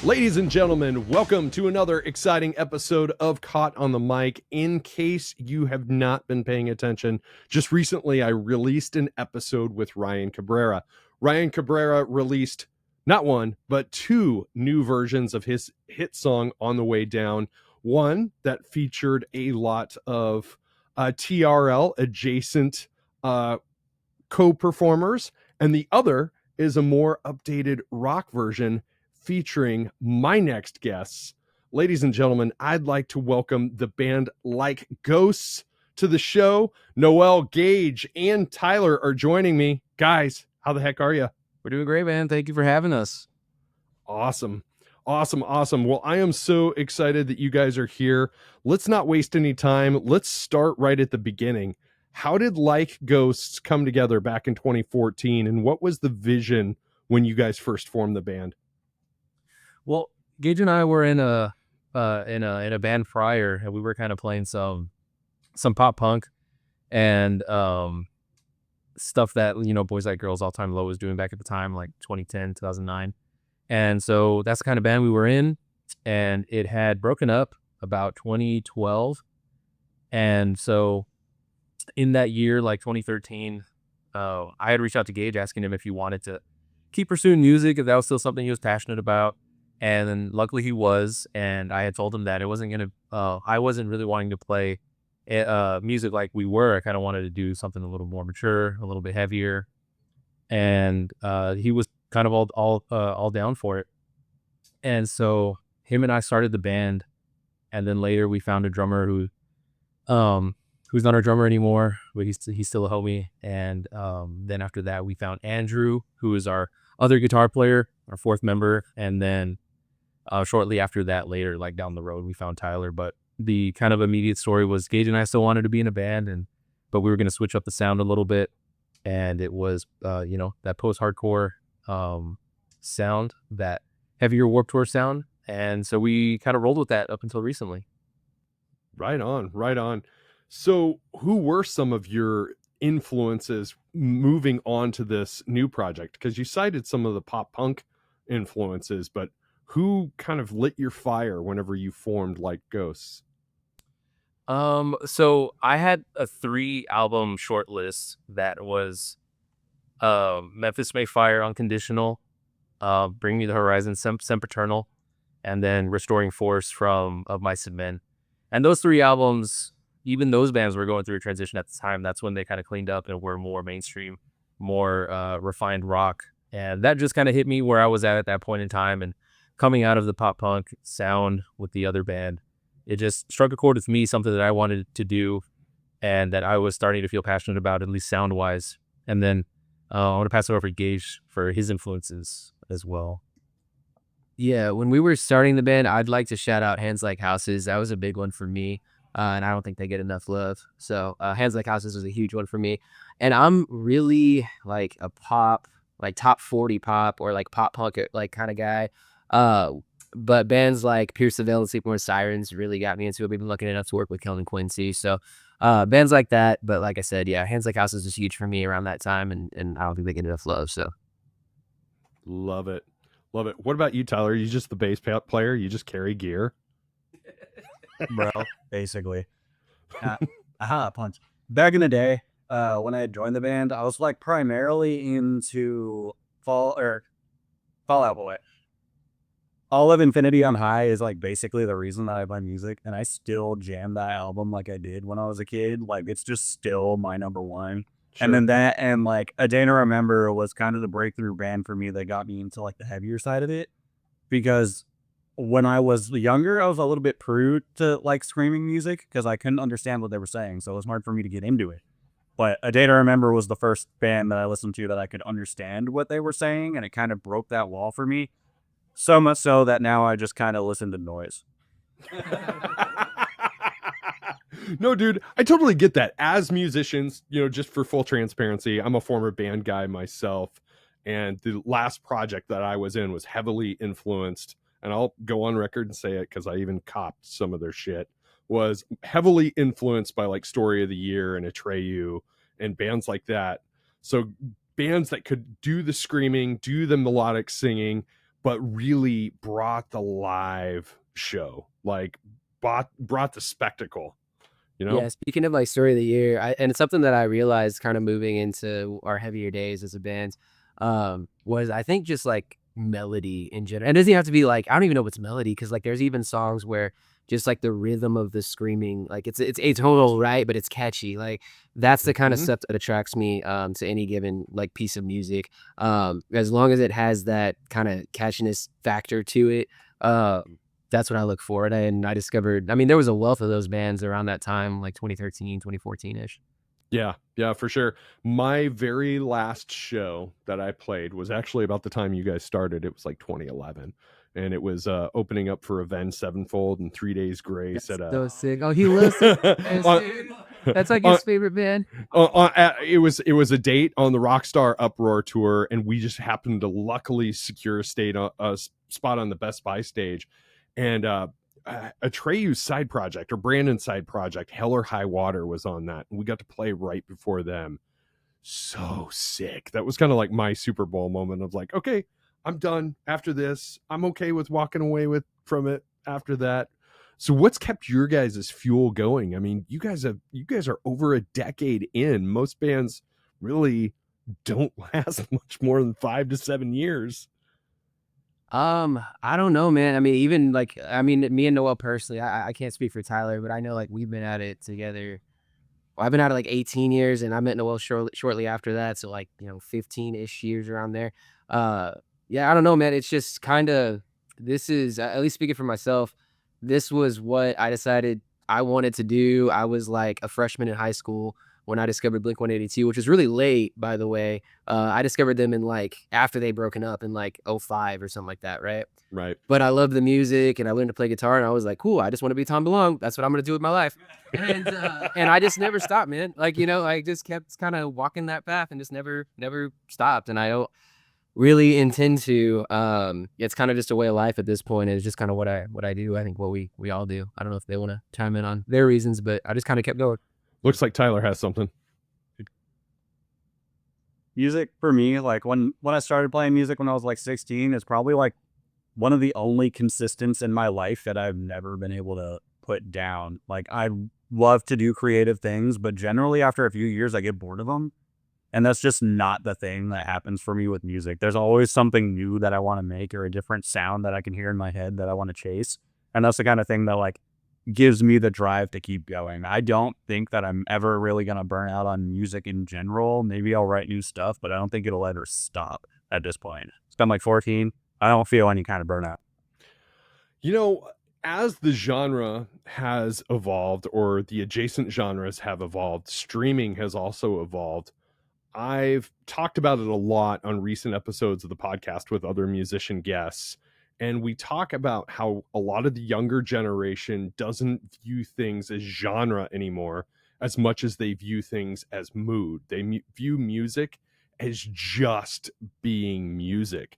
Ladies and gentlemen, welcome to another exciting episode of Caught on the Mic. In case you have not been paying attention, just recently I released an episode with Ryan Cabrera. Ryan Cabrera released not one, but two new versions of his hit song On the Way Down. One that featured a lot of TRL adjacent co-performers, and the other is a more updated rock version featuring my next guests. Ladies and gentlemen, I'd like to welcome the band Like Ghosts to the show. Noel, Gage, and Tyler are joining me. Guys, how the heck are you? We're doing great, man. Thank you for having us. Awesome. Well, I am so excited that you guys are here. Let's not waste any time. Let's start right at the beginning. How did Like Ghosts come together back in 2014, and what was the vision when you guys first formed the band? Well, Gage and I were in a band prior, and we were kind of playing some pop punk and stuff that, you know, Boys Like Girls All Time Low was doing back at the time, like 2010, 2009. And so that's the kind of band we were in, and it had broken up about 2012. And so in that year, like 2013, I had reached out to Gage asking him if he wanted to keep pursuing music, if that was still something he was passionate about. And then luckily he was, and I had told him that it wasn't going to, I wasn't really wanting to play music like we were. I kind of wanted to do something a little more mature, a little bit heavier. And he was kind of all down for it. And so him and I started the band, and then later we found a drummer who's not our drummer anymore, but he's still a homie. And then after that, we found Andrew, who is our other guitar player, our fourth member. And then shortly after that, later, like down the road, we found Tyler. But the kind of immediate story was Gage and I still wanted to be in a band, but we were going to switch up the sound a little bit. And it was, that post-hardcore sound, that heavier Warped Tour sound. And so we kind of rolled with that up until recently. Right on. So who were some of your influences moving on to this new project? Because you cited some of the pop punk influences, but who kind of lit your fire whenever you formed Like Ghosts? So I had a 3-album short list that was Memphis May Fire, Unconditional, Bring Me the Horizon, Sempiternal, and then Restoring Force of Mice and Men. And those 3 albums, even those bands were going through a transition at the time. That's when they kind of cleaned up and were more mainstream, more refined rock. And that just kind of hit me where I was at that point in time. And coming out of the pop punk sound with the other band, it just struck a chord with me, something that I wanted to do and that I was starting to feel passionate about, at least sound wise. And then I want to pass it over to Gage for his influences as well. Yeah, when we were starting the band, I'd like to shout out Hands Like Houses. That was a big one for me, and I don't think they get enough love. So Hands Like Houses was a huge one for me. And I'm really like a pop, like top 40 pop or like pop punk like kind of guy. But bands like Pierce the Veil and Sleeping With Sirens really got me into it. We've been lucky enough to work with Kellin Quinn too. So bands like that. But like I said, yeah, Hands Like Houses was huge for me around that time, and I don't think they get enough love. So Love it. What about you, Tyler? Are you just the bass player? You just carry gear? Bro, basically. Punch. Back in the day, when I had joined the band, I was like primarily into Fallout Boy. All of Infinity on High is like basically the reason that I play music, and I still jam that album like I did when I was a kid. Like it's just still my number one. Sure. And then that and like A Day to Remember was kind of the breakthrough band for me that got me into like the heavier side of it, because when I was younger, I was a little bit prude to like screaming music because I couldn't understand what they were saying, so it was hard for me to get into it. But A Day to Remember was the first band that I listened to that I could understand what they were saying, and it kind of broke that wall for me. So much so that now I just kind of listen to noise. No, dude, I totally get that. As musicians, you know, just for full transparency, I'm a former band guy myself. And the last project that I was in was heavily influenced, and I'll go on record and say it because I even copped some of their shit, was heavily influenced by like Story of the Year and Atreyu and bands like that. So bands that could do the screaming, do the melodic singing, but really brought the live show, like brought the spectacle, you know? Yeah, speaking of like story of the year, and it's something that I realized kind of moving into our heavier days as a band, was I think just like melody in general. And it doesn't have to be like, I don't even know what's melody, because like there's even songs where just like the rhythm of the screaming, like it's atonal, right? But it's catchy. Like that's the kind of Mhm. stuff that attracts me to any given like piece of music. As long as it has that kind of catchiness factor to it. That's what I look for. And I discovered, I mean, there was a wealth of those bands around that time, like 2013, 2014-ish. Yeah, for sure. My very last show that I played was actually about the time you guys started. It was like 2011, and it was opening up for Avenged Sevenfold and 3 Days Grace That's at a so sick. Oh, he loves it. on- That's like on- his favorite band. it was a date on the Rockstar Uproar tour, and we just happened to luckily secure a spot on the Best Buy stage, and Atreyu's side project, or Brandon's side project, Hell or High Water, was on that, and we got to play right before them. So sick. That was kind of like my Super Bowl moment of like, okay, I'm done after this. I'm okay with walking away from it after that. So what's kept your guys' fuel going? I mean, you guys are over a decade in. Most bands really don't last much more than 5 to 7 years. I don't know, man. I mean, even like, I mean, me and Noel personally, I can't speak for Tyler, but I know like we've been at it together. Well, I've been at it like 18 years, and I met Noel shortly after that. So like, 15-ish years around there. Yeah, I don't know, man. It's just kind of, this is, at least speaking for myself, this was what I decided I wanted to do. I was like a freshman in high school when I discovered Blink-182, which was really late, by the way. I discovered them in like, after they broken up in like '05 or something like that, right? Right. But I loved the music, and I learned to play guitar, and I was like, cool, I just want to be Tom DeLonge. That's what I'm going to do with my life. And I just never stopped, man. Like, I just kept kind of walking that path and just never stopped. And I don't really intend to. It's kind of just a way of life at this point. And it's just kind of what I do. I think what we all do. I don't know if they want to chime in on their reasons, but I just kind of kept going. Looks like Tyler has something. Music for me, like when I started playing music when I was like 16, is probably like one of the only consistents in my life that I've never been able to put down. Like I love to do creative things, but generally after a few years I get bored of them. And that's just not the thing that happens for me with music. There's always something new that I want to make, or a different sound that I can hear in my head that I want to chase. And that's the kind of thing that like gives me the drive to keep going. I don't think that I'm ever really going to burn out on music in general. Maybe I'll write new stuff, but I don't think it'll ever stop at this point. It's been like 14. I don't feel any kind of burnout. As the genre has evolved, or the adjacent genres have evolved, streaming has also evolved. I've talked about it a lot on recent episodes of the podcast with other musician guests. And we talk about how a lot of the younger generation doesn't view things as genre anymore as much as they view things as mood. They view music as just being music.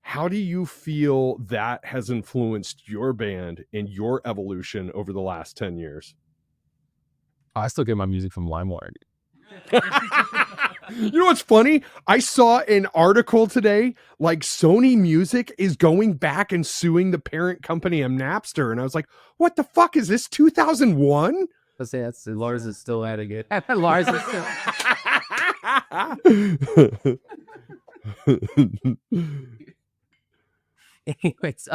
How do you feel that has influenced your band and your evolution over the last 10 years? I still get my music from LimeWire. You know what's funny? I saw an article today, like Sony Music is going back and suing the parent company of Napster. And I was like, what the fuck is this, 2001? Let's say that's Lars is still at it. Lars is still. Anyways,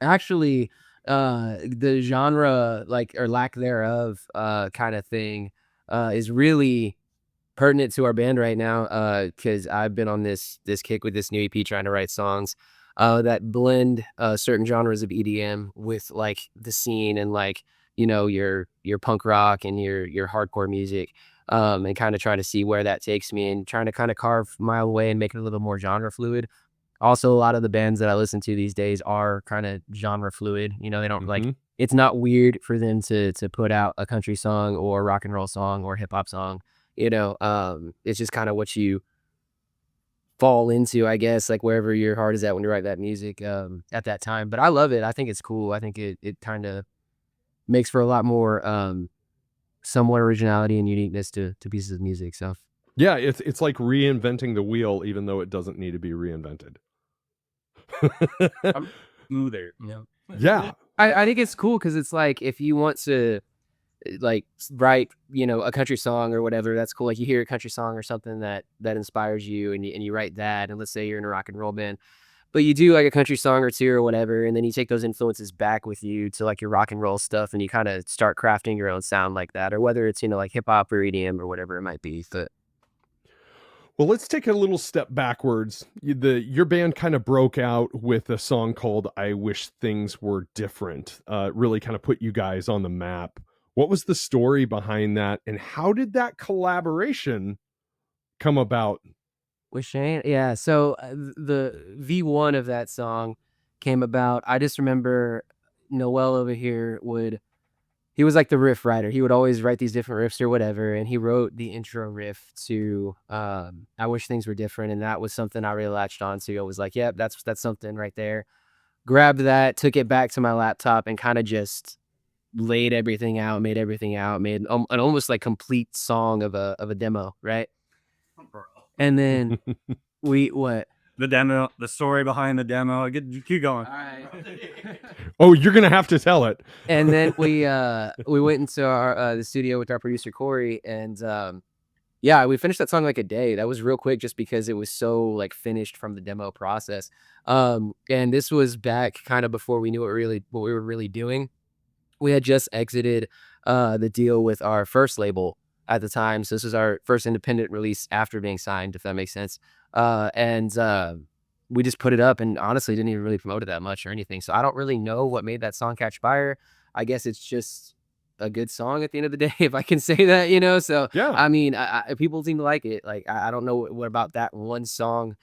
actually, the genre, like, or lack thereof, kind of thing, is really pertinent to our band right now. Because I've been on this kick with this new EP, trying to write songs that blend certain genres of EDM with like the scene, and like your punk rock and your hardcore music. And kind of trying to see where that takes me, and trying to kind of carve my own way and make it a little more genre fluid. Also, a lot of the bands that I listen to these days are kind of genre fluid. They don't like, it's not weird for them to put out a country song or a rock and roll song or hip hop song. It's just kind of what you fall into, I guess, like wherever your heart is at when you write that music at that time. But I love it. I think it's cool. I think it kind of makes for a lot more somewhat originality and uniqueness to pieces of music. So yeah, it's like reinventing the wheel, even though it doesn't need to be reinvented. Smoother, you know. Yeah. I think it's cool because it's like if you want to like write, you know, a country song or whatever, that's cool. Like you hear a country song or something that inspires you, and you write that, and let's say you're in a rock and roll band, but you do like a country song or two or whatever, and then you take those influences back with you to like your rock and roll stuff, and you kind of start crafting your own sound like that, or whether it's, you know, like hip hop or EDM or whatever it might be. But Well, let's take a little step backwards. Your band kind of broke out with a song called "I Wish Things Were Different." Really kind of put you guys on the map. What was the story behind that, and how did that collaboration come about? with Shane, yeah. So the V1 of that song came about. I just remember Noel over here he was like the riff writer. He would always write these different riffs or whatever, and he wrote the intro riff to "I Wish Things Were Different," and that was something I really latched on to. I was like, "Yep, that's something right there." Grabbed that, took it back to my laptop, and kind of just laid everything out, made an almost like complete song of a demo, right? And then what? The demo, the story behind the demo. Keep going. All right. Oh, you're gonna have to tell it. And then we went into our the studio with our producer Corey, and yeah, we finished that song like a day. That was real quick, just because it was so like finished from the demo process. And this was back kind of before we knew what we were really doing. We had just exited the deal with our first label at the time, so this was our first independent release after being signed, if that makes sense. And we just put it up, and honestly didn't even really promote it that much or anything. So I don't really know what made that song catch fire. I guess it's just a good song at the end of the day, if I can say that, you know. So Yeah. I mean, people seem to like it. Like I don't know what about that one song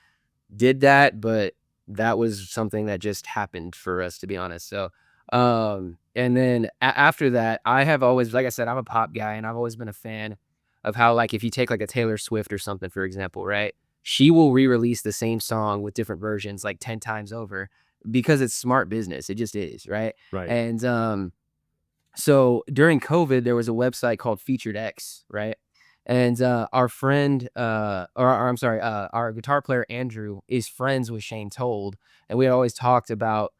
did that, but that was something that just happened for us, to be honest. So and then after that, I have always, like I said, I'm a pop guy, and I've always been a fan of how, like, if you take like a Taylor Swift or something, for example, right? She will re-release the same song with different versions like 10 times over, because it's smart business. It just is, right? Right. And so during COVID, there was a website called Featured X, right? And our friend, I'm sorry, our guitar player Andrew is friends with Shane Told, and we had always talked about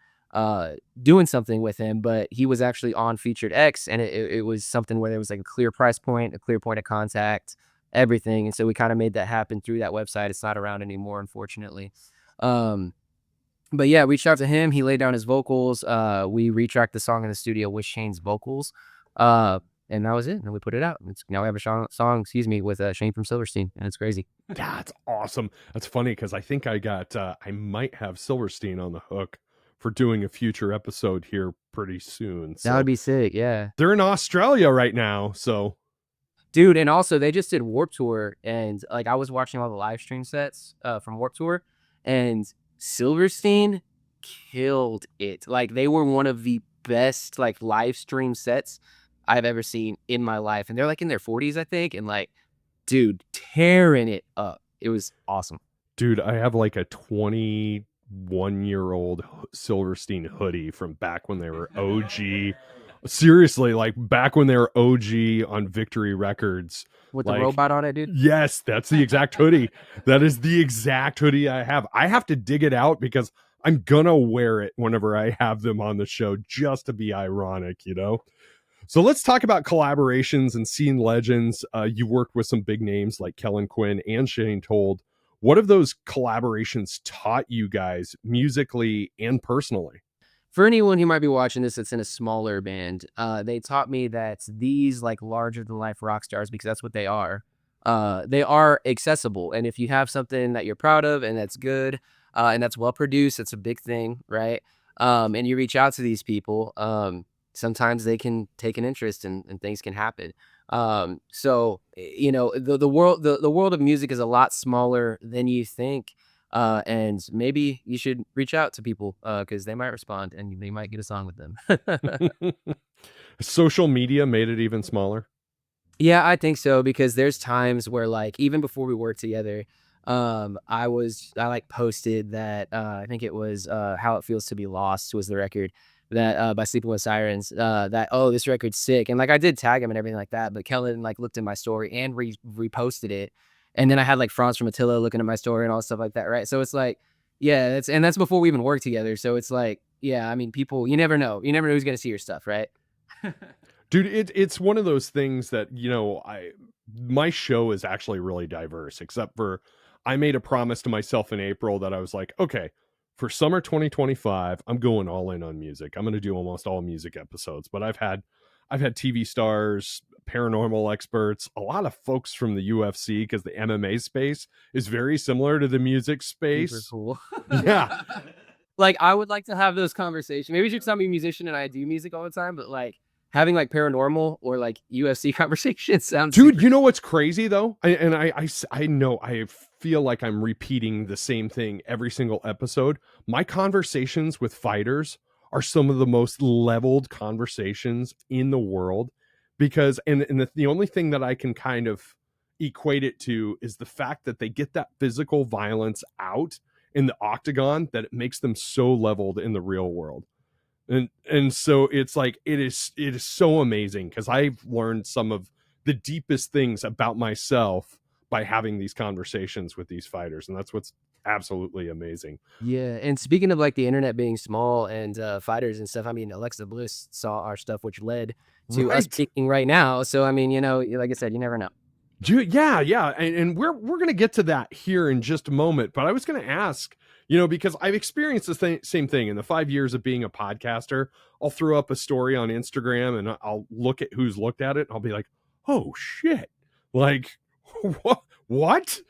doing something with him, but he was actually on Featured X, and it was something where there was like a clear price point, a clear point of contact, everything. And so we kind of made that happen through that website. It's not around anymore, unfortunately. But yeah, reached out to him. He laid down his vocals. We retracked the song in the studio with Shane's vocals. And that was it. And we put it out. Now we have a song, with Shane from Silverstein, and it's crazy. That's awesome. That's funny because I think I might have Silverstein on the hook for doing a future episode here pretty soon. So That would be sick. Yeah. they're in Australia right now, so Dude, and also they just did Warped Tour, and like I was watching all the live stream sets from Warped Tour, and Silverstein killed it. Like they were one of the best like live stream sets I've ever seen in my life. And they're like in their 40s, I think, and like, dude, tearing it up. It was awesome. dude, I have like a 21-year-old Silverstein hoodie from back when they were OG. Seriously, like back when they were OG on Victory Records. With Like, the robot on it, dude. Yes, that's the exact hoodie. That is the exact hoodie I have. I have to dig it out because I'm gonna wear it whenever I have them on the show, just to be ironic, you know? So let's talk about collaborations and scene legends. You worked with some big names like Kellin Quinn and Shane Told. What have those collaborations taught you guys musically and personally? For anyone who might be watching this that's in a smaller band, they taught me that these like larger than life rock stars, because that's what they are accessible. And if you have something that you're proud of and that's good and that's well produced, it's a big thing, right? And you reach out to these people, sometimes they can take an interest and things can happen. So you know, the world of music is a lot smaller than you think. And maybe you should reach out to people because they might respond and they might get a song with them. Social media made it even smaller. Yeah, I think so, because there's times where like even before we worked together, I like posted that I think it was How It Feels to Be Lost was the record that by Sleeping With Sirens, that, oh, this record's sick, and like I did tag him and everything like that, but Kellin like looked at my story and reposted it, and then I had like Franz from Attila looking at my story and all stuff like that, right? So it's like Yeah, that's before we even worked together. So it's like, yeah, I mean, people, you never know who's gonna see your stuff, right? Dude, it's one of those things that, my show is actually really diverse, except for I made a promise to myself in April that I was like, okay, for summer 2025, I'm going all in on music. I'm going to do almost all music episodes, but I've had TV stars, paranormal experts, a lot of folks from the UFC, because the MMA space is very similar to the music Super space. cool. Yeah. Like, I would like to have those conversations. Maybe you should not be a musician and I do music all the time, but like having like paranormal or like UFC conversations sounds Dude, super. you know what's crazy though? I know I feel like I'm repeating the same thing every single episode. My conversations with fighters are some of the most leveled conversations in the world, because and the only thing that I can kind of equate it to is the fact that they get that physical violence out in the octagon, that it makes them so leveled in the real world. And so it's like it is so amazing, because I've learned some of the deepest things about myself by having these conversations with these fighters, and that's what's absolutely amazing. Yeah, and speaking of like the internet being small and fighters and stuff, I mean, Alexa Bliss saw our stuff, which led to us Right. picking right now. So I mean, like I said, you never know. Yeah, and we're gonna get to that here in just a moment. But I was gonna ask, because I've experienced the same thing in the 5 years of being a podcaster. I'll throw up a story on Instagram and I'll look at who's looked at it. And I'll be like, oh shit, like what,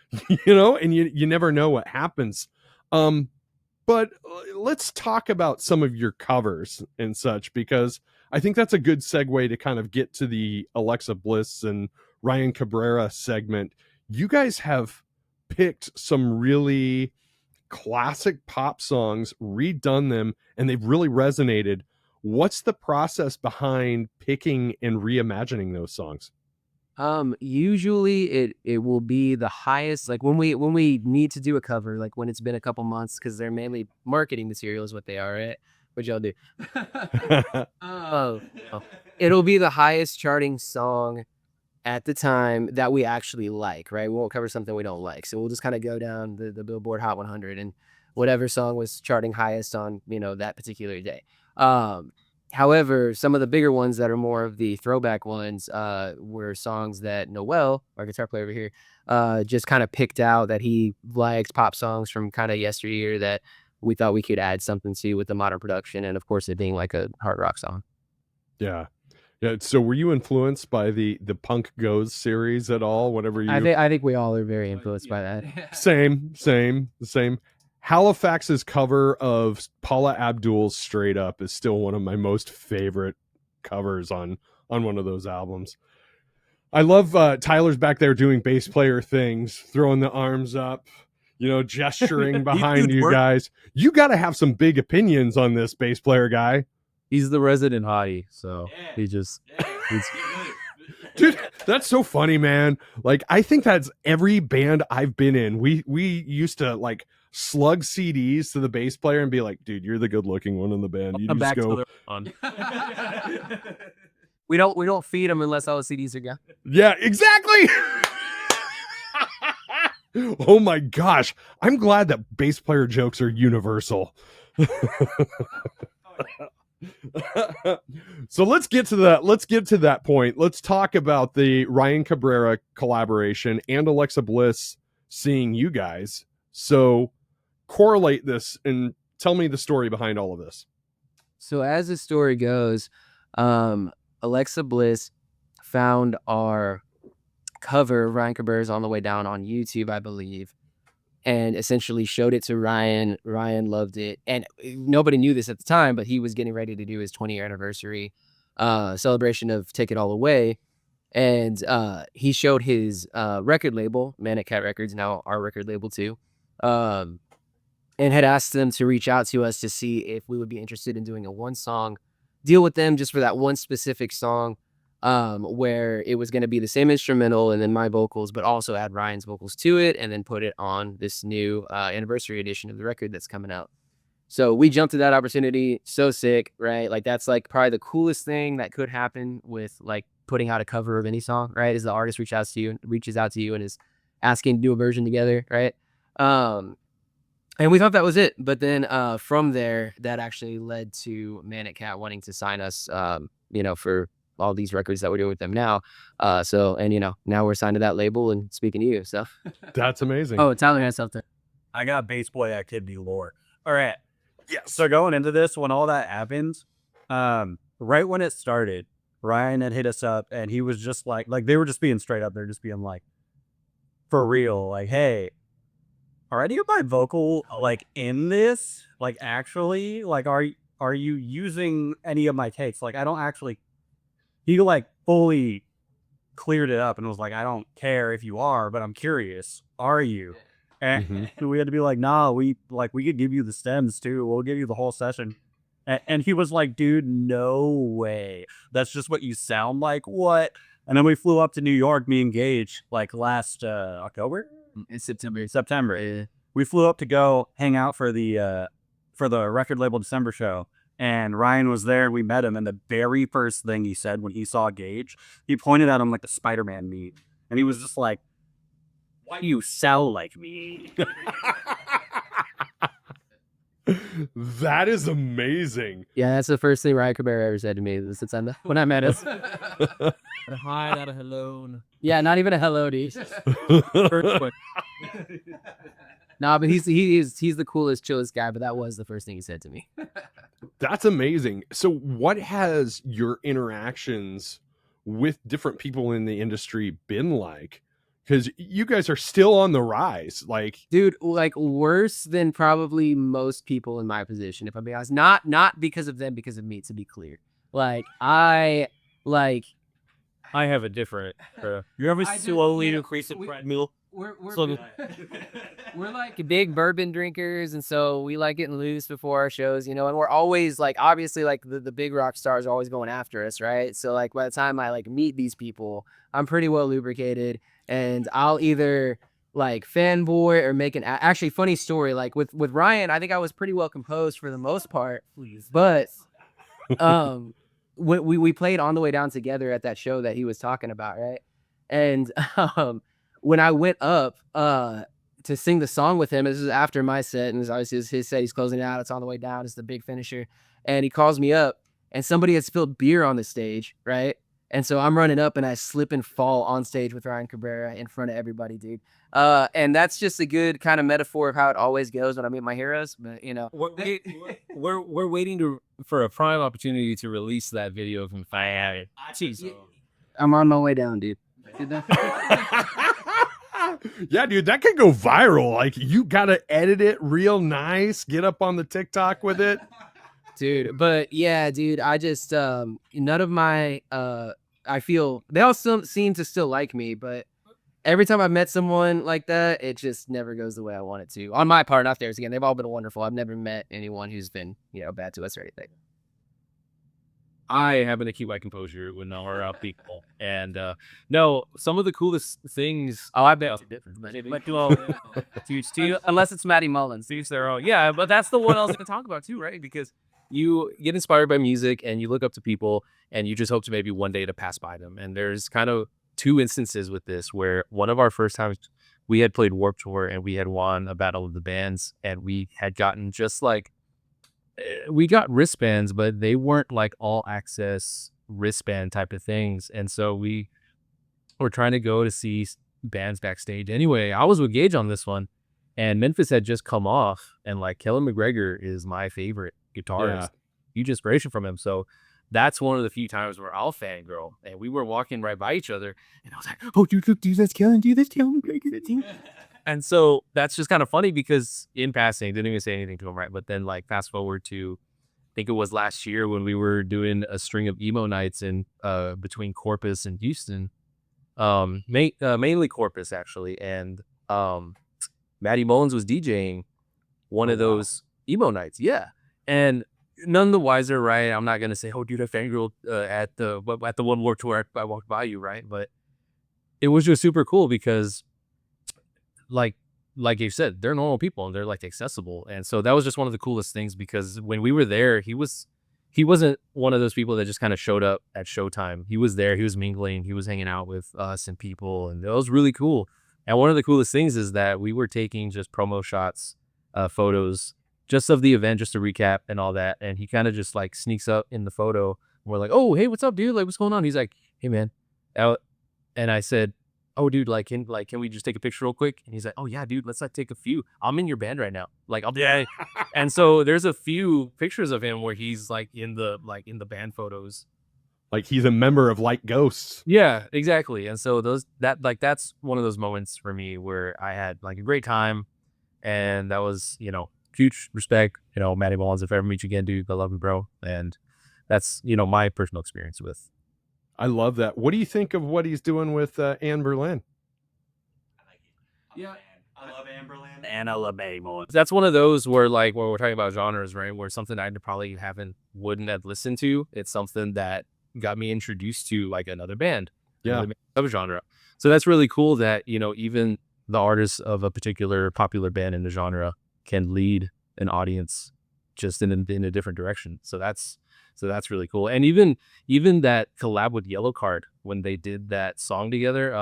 and you never know what happens. But let's talk about some of your covers and such, because I think that's a good segue to kind of get to the Alexa Bliss and Ryan Cabrera segment. You guys have picked some really classic pop songs, redone them, and they've really resonated. What's the process behind picking and reimagining those songs? Usually it will be the highest, like when we need to do a cover, like when it's been a couple months, because they're mainly marketing material is what they are, right? What y'all do? Oh, it'll be the highest charting song at the time that we actually like, right? We won't cover something we don't like. So we'll just kind of go down the Billboard Hot 100 and whatever song was charting highest on, that particular day. However, some of the bigger ones that are more of the throwback ones were songs that Noel, our guitar player over here, just kind of picked out that he likes pop songs from kind of yesteryear that we thought we could add something to with the modern production. And of course, it being like a hard rock song. Yeah. Yeah. So were you influenced by the Punk Goes series at all? Whatever you I think we all are very influenced by that. Same. Halifax's cover of Paula Abdul's Straight Up is still one of my most favorite covers on one of those albums. I love Tyler's back there doing bass player things, throwing the arms up, gesturing behind you guys. You got to have some big opinions on this bass player guy. He's the resident hottie, so he just Dude, that's so funny, man. Like, I think that's every band I've been in. We used to like slug CDs to the bass player and be like, dude, you're the good looking one in the band. You come just back go. to on. We don't feed them unless all the CDs are gone. Yeah, exactly. Oh my gosh. I'm glad that bass player jokes are universal. So let's get to that point. Let's talk about the Ryan Cabrera collaboration and Alexa Bliss seeing you guys. So correlate this and tell me the story behind all of this. So as the story goes, Alexa Bliss found our cover, Ryan Cabrera's On the Way Down, on YouTube, I believe, and essentially showed it to Ryan. Ryan loved it. And nobody knew this at the time, but he was getting ready to do his 20-year anniversary celebration of Take It All Away. And he showed his record label, Manic Cat Records, now our record label too, and had asked them to reach out to us to see if we would be interested in doing a one-song deal with them just for that one specific song, where it was going to be the same instrumental and then my vocals, but also add Ryan's vocals to it and then put it on this new anniversary edition of the record that's coming out. So we jumped to that opportunity. So sick, right? Like that's like probably the coolest thing that could happen with like putting out a cover of any song, right? Is the artist reaches out to you and is asking to do a version together, right? And we thought that was it. But then from there, that actually led to Manic Cat wanting to sign us, for all these records that we're doing with them now. Now we're signed to that label and speaking to you. So That's amazing. Oh, Tyler has something. I got bass boy activity lore. All right. yes. So going into this, when all that happened, right when it started, Ryan had hit us up and he was just like they were just being straight up. They're just being like, for real, like, hey, are any of my vocal like in this? Like actually, like are you using any of my takes? Like I don't actually. He like fully cleared it up and was like, I don't care if you are, but I'm curious. Are you? And we had to be like, nah, we could give you the stems too. We'll give you the whole session. And he was like, dude, no way. That's just what you sound like. What? And then we flew up to New York, me and Gage, like last October? It's September. September. Yeah. We flew up to go hang out for the record label December show. And Ryan was there. We met him. And the very first thing he said when he saw Gage, he pointed at him like the Spider-Man meme. And he was just like, why do you sound like me? That is amazing. Yeah, that's the first thing Ryan Cabrera ever said to me this September when I met him. A hi, not a hello. Yeah, not even a hello, dude. First quick. Nah, but he's the coolest, chillest guy. But that was the first thing he said to me. That's amazing. So what has your interactions with different people in the industry been like? Because you guys are still on the rise. Like, Dude, like worse than probably most people in my position, if I'm being honest. Not because of them, because of me, to be clear. Like I have a different. You ever slowly increase the treadmill? We're like big bourbon drinkers, and so we like getting loose before our shows, and we're always like, obviously, like the big rock stars are always going after us, right? So like by the time I like meet these people, I'm pretty well lubricated, and I'll either like fanboy or make actually funny story. Like with Ryan, I think I was pretty well composed for the most part, but we played On the Way Down together at that show that he was talking about, right? And when I went up to sing the song with him, this is after my set, and obviously it's his set, he's closing it out, it's On the Way Down, it's the big finisher, and he calls me up, and somebody had spilled beer on the stage, right? And so I'm running up, and I slip and fall on stage with Ryan Cabrera in front of everybody, dude. And that's just a good kind of metaphor of how it always goes when I meet my heroes, but We're waiting for a prime opportunity to release that video from Fire. I'm on my way down, dude. yeah, dude, that could go viral. Like, you gotta edit it real nice, get up on the TikTok with it. Dude, but yeah, dude, I just none of my I feel they all still seem to still like me, but every time I've met someone like that, it just never goes the way I want it to. On my part, not theirs. Again, they've all been wonderful. I've never met anyone who's been, bad to us or anything. I happen to keep my composure when we're out people. And no, some of the coolest things. Oh, I bet it's different. Unless it's Matty Mullins. Teach their own. Yeah, but that's the one I was going to talk about too, right? Because you get inspired by music and you look up to people and you just hope to maybe one day to pass by them. And there's kind of two instances with this where one of our first times we had played Warped Tour and we had won a battle of the bands and we had gotten just like, we got wristbands, but they weren't like all access wristband type of things. And so we were trying to go to see bands backstage. Anyway, I was with Gage on this one and Memphis had just come off and like Kellin McGregor is my favorite guitarist. Huge inspiration from him. So that's one of the few times where I'll fangirl and we were walking right by each other and I was like, oh, dude, that's Kellin, dude, that's Kellin McGregor. And so that's just kind of funny because in passing, didn't even say anything to him, right? But then like fast forward to, I think it was last year when we were doing a string of emo nights in between Corpus and Houston, mainly Corpus actually. And Matty Mullins was DJing one of those emo nights. Yeah. And none the wiser, right? I'm not going to say, oh, dude, I fangirled at the One Warped Tour I walked by you, right? But it was just super cool because like you said, they're normal people and they're like accessible. And so that was just one of the coolest things because when we were there, he wasn't one of those people that just kind of showed up at showtime. He was there, he was mingling, he was hanging out with us and people, and it was really cool. And one of the coolest things is that we were taking just promo shots photos just of the event, just to recap and all that. And he kind of just like sneaks up in the photo. And we're like, oh, hey, what's up, dude? Like, what's going on? He's like, hey, man. And I said, oh, dude, can we just take a picture real quick? And he's like, oh, yeah, dude, let's like take a few. I'm in your band right now. Like, I'll be And so there's a few pictures of him where he's like in the band photos. Like he's a member of Like Ghosts. Yeah, exactly. And so that's one of those moments for me where I had like a great time. And that was, huge respect, Matty Mullins. If I ever meet you again, dude, I love you, bro. And that's, my personal experience with. I love that. What do you think of what he's doing with Anne Berlin? Yeah, I love Anne Berlin and I love Matty Mullins. That's one of those where like where we're talking about genres, right? Where something I probably wouldn't have listened to. It's something that got me introduced to like another band, of a genre. So that's really cool that even the artists of a particular popular band in the genre can lead an audience just in a different direction. So that's really cool. And even that collab with Yellow Card when they did that song together,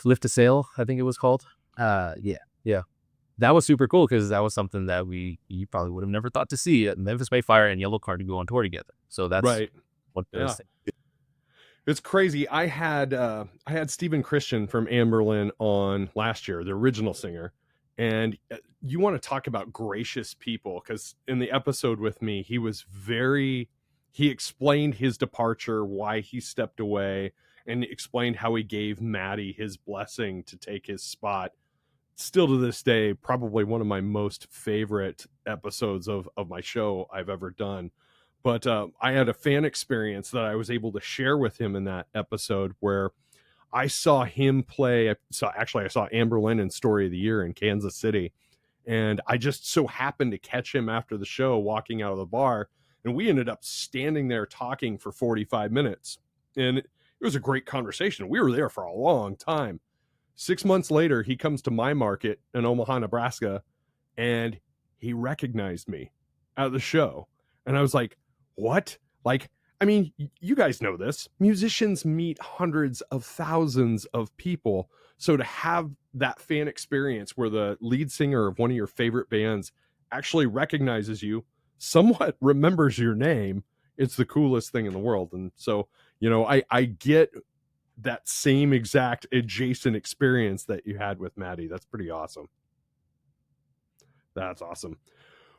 Lift a Sail, I think it was called. Yeah. That was super cool because that was something that you probably would have never thought to see Memphis Mayfire and Yellow Card to go on tour together. So that's right. What those things. It's crazy. I had Stephen Christian from Anne Berlin on last year, the original singer. And you want to talk about gracious people, because in the episode with me, he explained his departure, why he stepped away, and explained how he gave Matty his blessing to take his spot. Still to this day, probably one of my most favorite episodes of my show I've ever done. But I had a fan experience that I was able to share with him in that episode where I saw him play. I saw Anne Berlin in Story of the Year in Kansas City. And I just so happened to catch him after the show walking out of the bar. And we ended up standing there talking for 45 minutes. And it was a great conversation. We were there for a long time. 6 months later, he comes to my market in Omaha, Nebraska, and he recognized me at the show. And I was like, what? Like, I mean, you guys know this. Musicians meet hundreds of thousands of people. So to have that fan experience where the lead singer of one of your favorite bands actually recognizes you, somewhat remembers your name, it's the coolest thing in the world. And so, I get that same exact adjacent experience that you had with Matty. That's pretty awesome. That's awesome.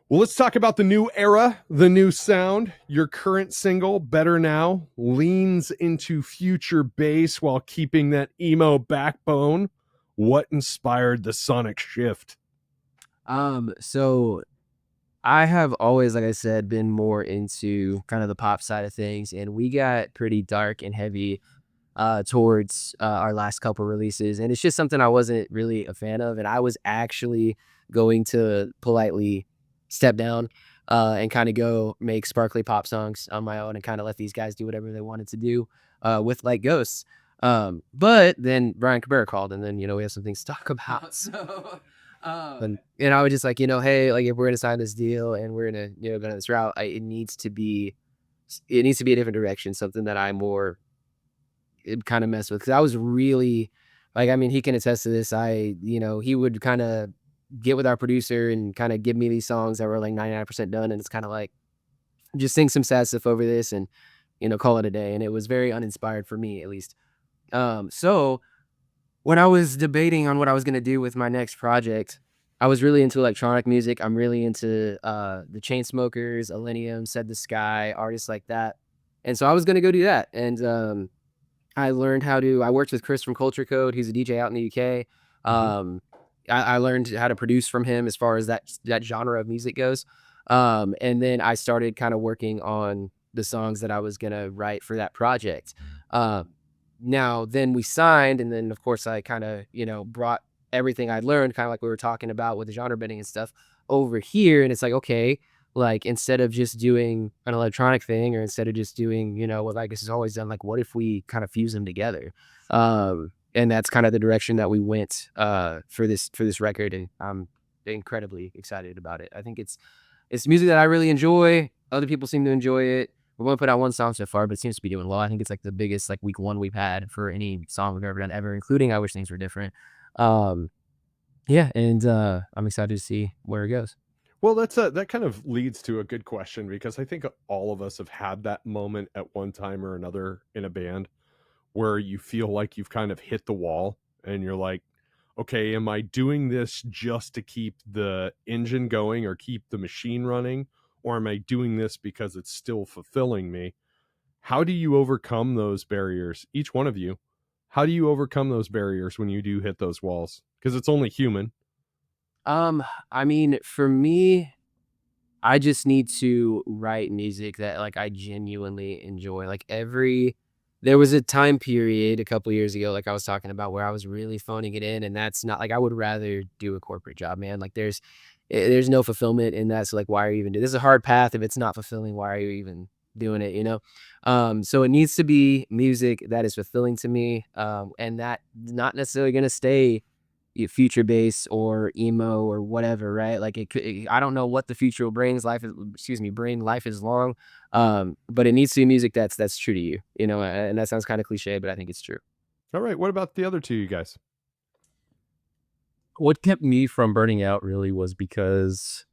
Well, let's talk about the new era, the new sound. Your current single, Better Now, leans into future bass while keeping that emo backbone. What inspired the sonic shift? So I have always, like I said, been more into kind of the pop side of things, and we got pretty dark and heavy towards our last couple releases, and it's just something I wasn't really a fan of, and I was actually going to politely step down and kind of go make sparkly pop songs on my own and kind of let these guys do whatever they wanted to do with Like Ghosts. But then Ryan Cabrera called, and then, we have some things to talk about. So, and I was just like, hey, like if we're going to sign this deal and we're going to, go down this route, it needs to be a different direction, something that I more kind of mess with. Cause I was really like, I mean, he can attest to this. He would kind of get with our producer and kind of give me these songs that were like 99% done. And it's kind of like, just sing some sad stuff over this and, call it a day. And it was very uninspired for me, at least. So when I was debating on what I was going to do with my next project, I was really into electronic music. I'm really into the Chainsmokers, Millennium, Said the Sky, artists like that. And so I was going to go do that. And I worked with Chris from Culture Code. He's a DJ out in the UK. I learned how to produce from him as far as that genre of music goes. And then I started kind of working on the songs that I was going to write for that project. Now, then we signed, and then, of course, I kind of, brought everything I'd learned, kind of like we were talking about with the genre bending and stuff, over here. And it's like, okay, like, instead of just doing an electronic thing, or instead of just doing, what I guess is always done, like, what if we kind of fuse them together? And that's kind of the direction that we went for this record, and I'm incredibly excited about it. I think it's music that I really enjoy. Other people seem to enjoy it. We've only put out one song so far, but it seems to be doing well. I think it's like the biggest week one we've had for any song we've ever done ever, including I Wish Things Were Different. Yeah, and I'm excited to see where it goes. Well, that kind of leads to a good question, because I think all of us have had that moment at one time or another in a band where you feel like you've kind of hit the wall and you're like, okay, am I doing this just to keep the engine going or keep the machine running? Or am I doing this because it's still fulfilling me? How do you overcome those barriers? Each one of you, how do you overcome those barriers when you do hit those walls? Because it's only human. I mean, for me, I just need to write music that like I genuinely enjoy. There was a time period a couple years ago, like I was talking about, where I was really phoning it in, and that's not like I would rather do a corporate job, man. Like there's no fulfillment in that. So like, why are you even doing this? Is a hard path. If it's not fulfilling, why are you even doing it? You know? So it needs to be music that is fulfilling to me, and that not necessarily gonna stay future bass or emo or whatever, right? Like I don't know what the future will bring. Life is long. But it needs to be music that's true to you, you know, and that sounds kind of cliche, but I think it's true. All right. What about the other two, you guys? What kept me from burning out really was because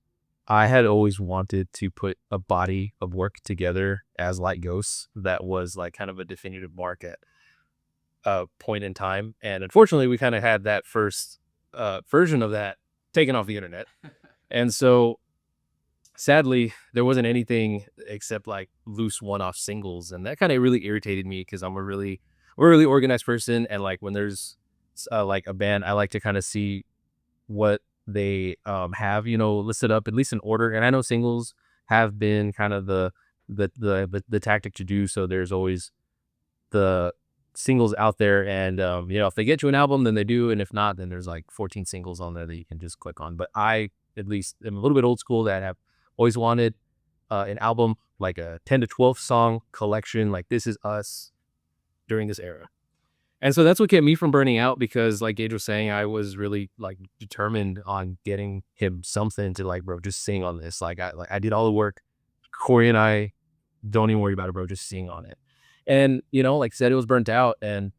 I had always wanted to put a body of work together as Light Ghosts that was like kind of a definitive mark at a point in time. And unfortunately, we kind of had that first version of that taken off the internet. And so sadly, there wasn't anything except like loose one-off singles. And that kind of really irritated me because we're a really organized person. And like when there's like a band, I like to kind of see what they have, you know, listed up at least in order. And I know singles have been kind of the tactic to do. So there's always the singles out there, and you know, if they get you an album, then they do, and if not, then there's like 14 singles on there that you can just click on. But I at least am a little bit old school, that have always wanted an album, like a 10 to 12 song collection, like This Is Us during this era. And so that's what kept me from burning out, because like Gage was saying, I was really like determined on getting him something to like, bro, just sing on this. Like I did all the work. Corey and I, don't even worry about it, bro, just sing on it. And, you know, like I said, it was burnt out, and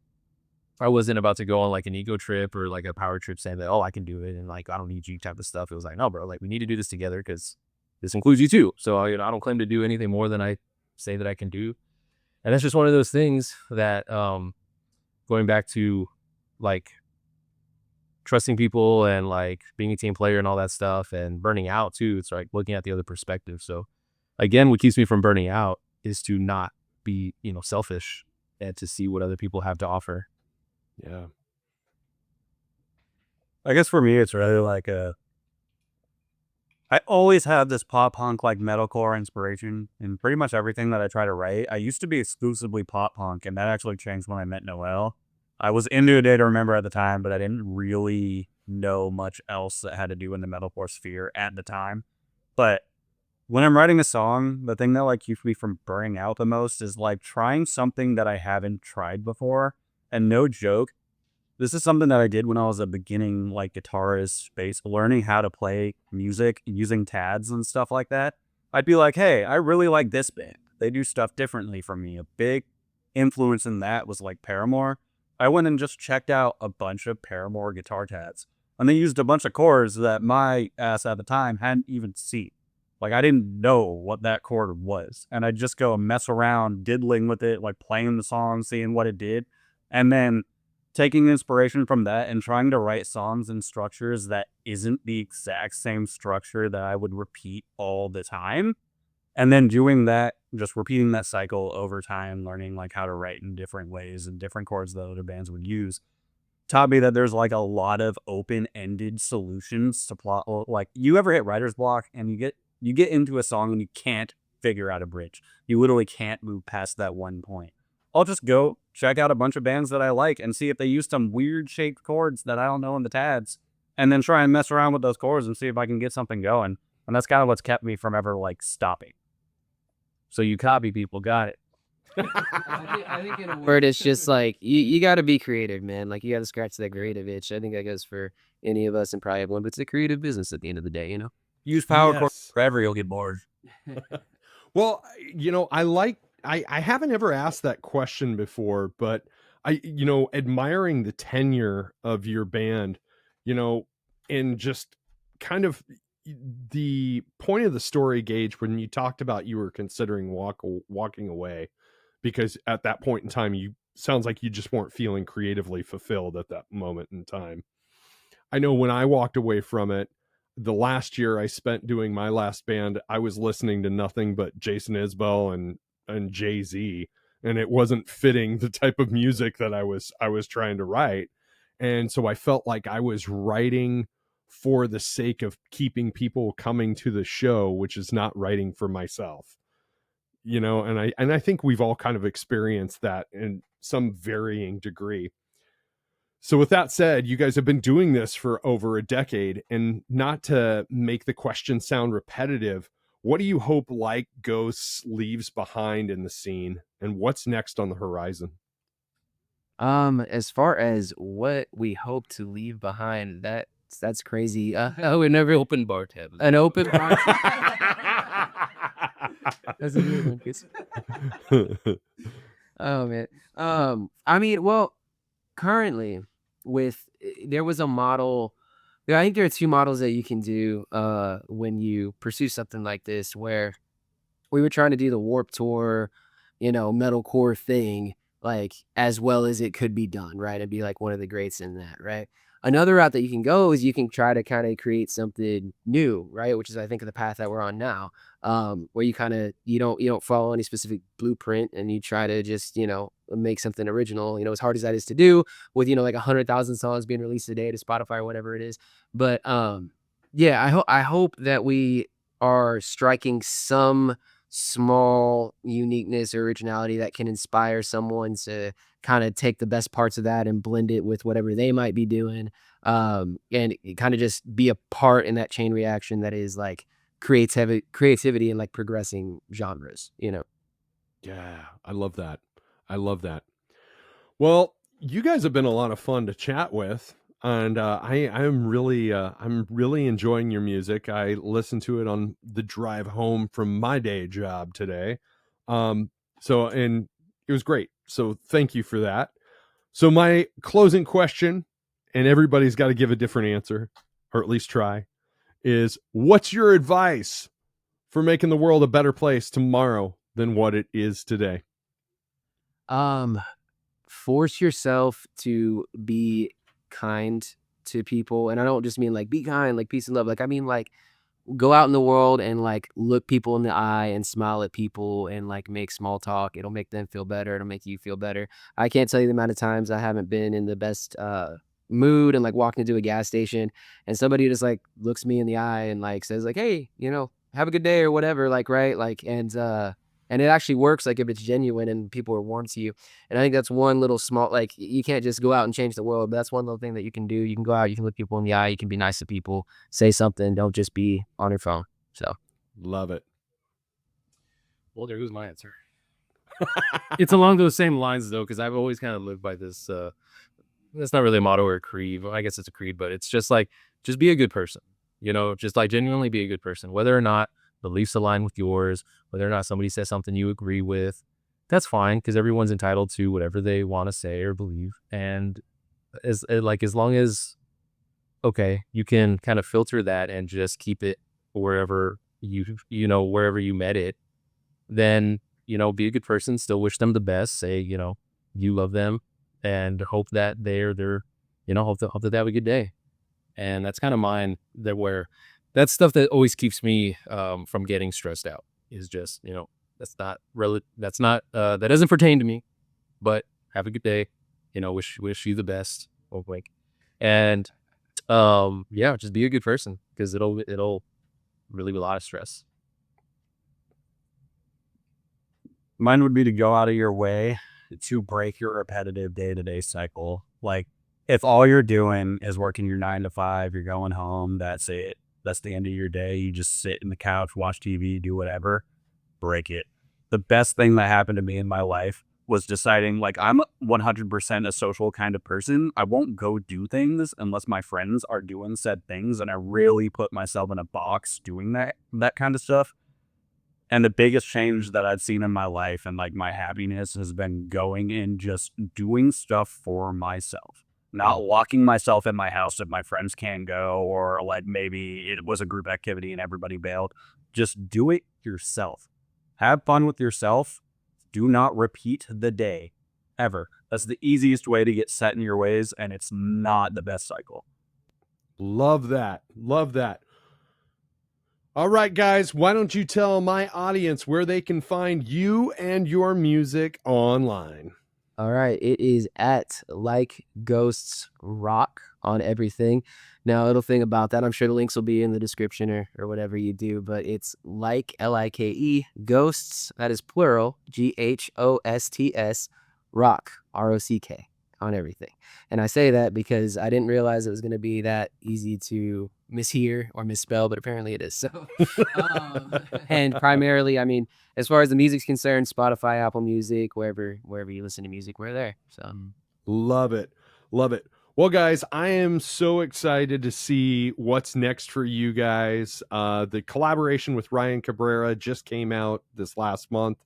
I wasn't about to go on like an ego trip or like a power trip saying that, oh, I can do it, and like, I don't need you type of stuff. It was like, no, bro, like we need to do this together because this includes you too. So, you know, I don't claim to do anything more than I say that I can do. And that's just one of those things that, going back to like trusting people and like being a team player and all that stuff, and burning out too. It's like looking at the other perspective. So again, what keeps me from burning out is to not be, you know, selfish, and to see what other people have to offer. Yeah. I guess for me, it's really like I always have this pop punk, like metalcore inspiration in pretty much everything that I try to write. I used to be exclusively pop punk, and that actually changed when I met Noel. I was into A Day to Remember at the time, but I didn't really know much else that had to do in the metalcore sphere at the time. But when I'm writing a song, the thing that like keeps me from burning out the most is like trying something that I haven't tried before. And no joke, this is something that I did when I was a beginning like guitarist, learning how to play music using TADs and stuff like that. I'd be like, hey, I really like this band. They do stuff differently from me. A big influence in that was like Paramore. I went and just checked out a bunch of Paramore guitar TADs, and they used a bunch of chords that my ass at the time hadn't even seen. Like, I didn't know what that chord was. And I'd just go mess around, diddling with it, like playing the song, seeing what it did. And then taking inspiration from that and trying to write songs in structures that isn't the exact same structure that I would repeat all the time. And then doing that, just repeating that cycle over time, learning like how to write in different ways and different chords that other bands would use, taught me that there's like a lot of open-ended solutions to plot. Like, you ever hit writer's block and you get into a song and you can't figure out a bridge. You literally can't move past that one point. I'll just go check out a bunch of bands that I like and see if they use some weird shaped chords that I don't know in the TADs, and then try and mess around with those chords and see if I can get something going. And that's kind of what's kept me from ever like stopping. So you copy people, got it. I think in a word, it's just like you got to be creative, man. Like, you got to scratch that creative itch. I think that goes for any of us and probably everyone, but it's a creative business at the end of the day, you know? Use power chords Yes. forever, you'll get bored. Well, you know, I haven't ever asked that question before, but admiring the tenure of your band, you know, and just kind of the point of the story, Gage, when you talked about you were considering walking away because at that point in time, you sounds like you just weren't feeling creatively fulfilled at that moment in time. I know when I walked away from it, the last year I spent doing my last band, I was listening to nothing but Jason Isbell and Jay-Z, and it wasn't fitting the type of music that I was trying to write. And so I felt like I was writing for the sake of keeping people coming to the show, which is not writing for myself. You know, and I think we've all kind of experienced that in some varying degree. So with that said, you guys have been doing this for over a decade, and not to make the question sound repetitive, what do you hope Like Ghosts leaves behind in the scene, and what's next on the horizon? As far as what we hope to leave behind, that's crazy. Oh, we never open bar tab. An open bar. That's a good one, kids. Oh man. I mean, well, currently there was a model. Yeah, I think there are two models that you can do when you pursue something like this, where we were trying to do the Warped Tour, metalcore thing, like as well as it could be done, right? And be like one of the greats in that, right? Another route that you can go is you can try to kind of create something new, right? Which is, I think, the path that we're on now, where you don't follow any specific blueprint, and you try to just make something original. As hard as that is to do, with like 100,000 songs being released a day to Spotify or whatever it is. But yeah, I hope that we are striking some small uniqueness or originality that can inspire someone to kind of take the best parts of that and blend it with whatever they might be doing, and kind of just be a part in that chain reaction that is like creativity and like progressing genres. Yeah, I love that. I love that. Well, you guys have been a lot of fun to chat with, and I'm really enjoying your music. I listened to it on the drive home from my day job today, and it was great. So thank you for that. So my closing question, and everybody's got to give a different answer, or at least try, is what's your advice for making the world a better place tomorrow than what it is today? Force yourself to be kind to people, and I don't just mean like be kind, like peace and love. Like I mean like go out in the world and like look people in the eye and smile at people and like make small talk. It'll make them feel better. It'll make you feel better. I can't tell you the amount of times I haven't been in the best mood and like walking into a gas station and somebody just like looks me in the eye and like says like, hey, have a good day or whatever, like, right, like, and it actually works, like if it's genuine and people are warm to you. And I think that's one little small, like you can't just go out and change the world, but that's one little thing that you can do. You can go out, you can look people in the eye, you can be nice to people, say something, don't just be on your phone. So Love it. Well, there goes my answer. It's along those same lines though, because I've always kind of lived by this. That's not really a motto or a creed. Well, I guess it's a creed, but it's just like, just be a good person. Just like genuinely be a good person, whether or not beliefs align with yours, whether or not somebody says something you agree with. That's fine, because everyone's entitled to whatever they want to say or believe. And as long as, okay, you can kind of filter that and just keep it wherever wherever you met it, then, be a good person, still wish them the best, say, you love them, and hope that hope that they have a good day. And that's kind of mine, that's stuff that always keeps me from getting stressed out, is just, that doesn't pertain to me, but have a good day, wish you the best. And yeah, just be a good person, because it'll relieve a lot of stress. Mine would be to go out of your way to break your repetitive day-to-day cycle. Like, if all you're doing is working your 9 to 5, you're going home, that's it. That's the end of your day. You just sit in the couch, watch TV, do whatever. Break it. The best thing that happened to me in my life was deciding, like, I'm 100% a social kind of person. I won't go do things unless my friends are doing said things, and I really put myself in a box doing that kind of stuff. And the biggest change that I've seen in my life and like my happiness has been going and just doing stuff for myself. not locking myself in my house if my friends can't go, or like maybe it was a group activity and everybody bailed. Just do it yourself. Have fun with yourself. Do not repeat the day ever. That's the easiest way to get set in your ways, and it's not the best cycle. Love that. Love that. All right, guys, why don't you tell my audience where they can find you and your music online? All right, it is at Like Ghosts Rock on everything. Now, a little thing about that, I'm sure the links will be in the description or whatever you do, but it's like Like Ghosts, that is plural, GHOSTS, Rock, ROCK on everything. And I say that because I didn't realize it was going to be that easy to mishear or misspell, but apparently it is. So, and primarily, I mean, as far as the music's concerned, Spotify, Apple Music, wherever you listen to music, we're there. So love it. Love it. Well, guys, I am so excited to see what's next for you guys. The collaboration with Ryan Cabrera just came out this last month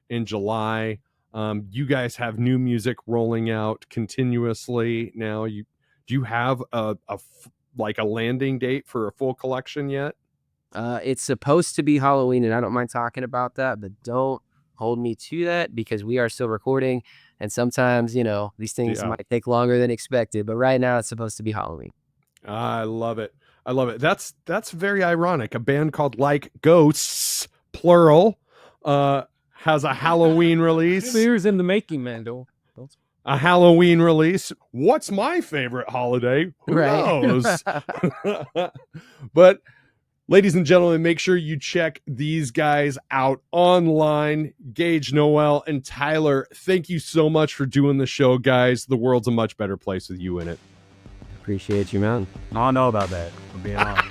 in July. You guys have new music rolling out continuously now. Do you have a landing date for a full collection yet? It's supposed to be Halloween, and I don't mind talking about that, but don't hold me to that because we are still recording, and sometimes, these things might take longer than expected, but right now it's supposed to be Halloween. I love it. I love it. That's very ironic. A band called Like Ghosts, plural, has a Halloween release. Years in the making, man. Don't. A Halloween release. What's my favorite holiday? Who knows? But ladies and gentlemen, make sure you check these guys out online. Gage, Noel, and Tyler, thank you so much for doing the show, guys. The world's a much better place with you in it. Appreciate you, man. I don't know about that, for being honest.